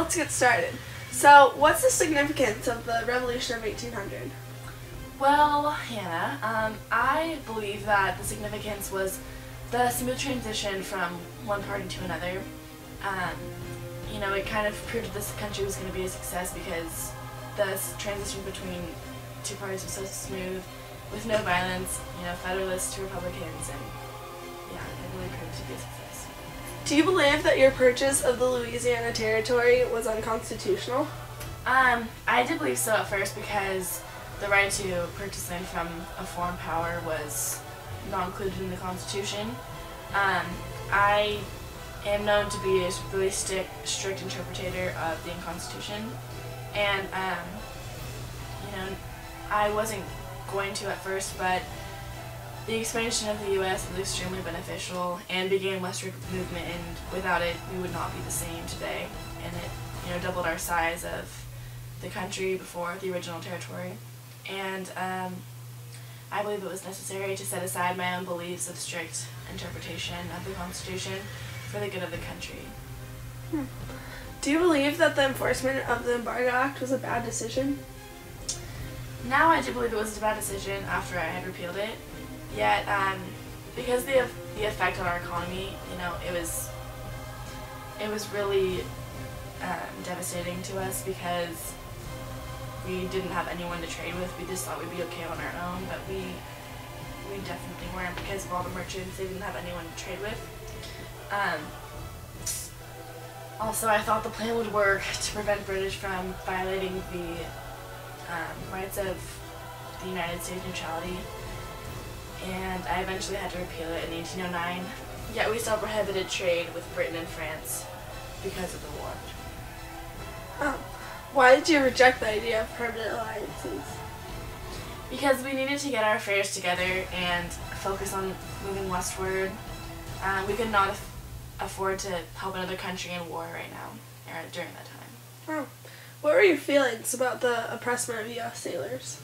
let's get started. So, what's the significance of the Revolution of 1800? Well, Hannah, I believe that the significance was the smooth transition from one party to another. It kind of proved that this country was going to be a success because the transition between two parties was so smooth, with no violence, Federalists to Republicans, and it really proved to be a success. Do you believe that your purchase of the Louisiana Territory was unconstitutional? I did believe so at first because the right to purchase land from a foreign power was not included in the Constitution. I am known to be a really strict interpreter of the Constitution, and I wasn't going to at first, but the expansion of the U.S. was extremely beneficial and began westward movement, and without it we would not be the same today, and it doubled our size of the country before the original territory. And I believe it was necessary to set aside my own beliefs of strict interpretation of the Constitution for the good of the country. Do you believe that the enforcement of the Embargo Act was a bad decision? Now I do believe it was a bad decision after I had repealed it, yet because the effect on our economy, it was really devastating to us because we didn't have anyone to trade with. We just thought we'd be okay on our own, but we definitely weren't because of all the merchants. They didn't have anyone to trade with. Also, I thought the plan would work to prevent British from violating the rights of the United States neutrality, and I eventually had to repeal it in 1809. Yet we still prohibited trade with Britain and France because of the war. Why did you reject the idea of permanent alliances? Because we needed to get our affairs together and focus on moving westward. We could not afford to help another country in war right now, or during that time. What were your feelings about the oppressment of U.S. sailors?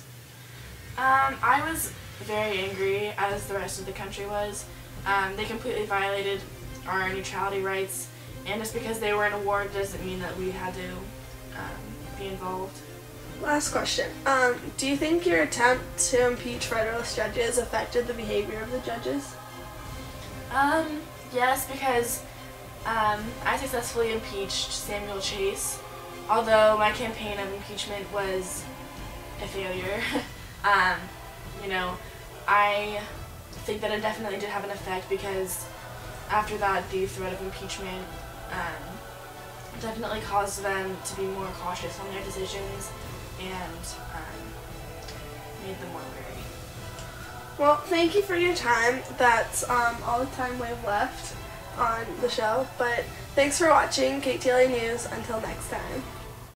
I was very angry, as the rest of the country was. They completely violated our neutrality rights, and just because they were in a war doesn't mean that we had to be involved. Last question. Do you think your attempt to impeach Federalist judges affected the behavior of the judges? Yes, because I successfully impeached Samuel Chase, although my campaign of impeachment was a failure. I think that it definitely did have an effect because after that, the threat of impeachment definitely caused them to be more cautious on their decisions and made them more wary. Well, thank you for your time. That's all the time we have left on the show, but thanks for watching KTLA News. Until next time.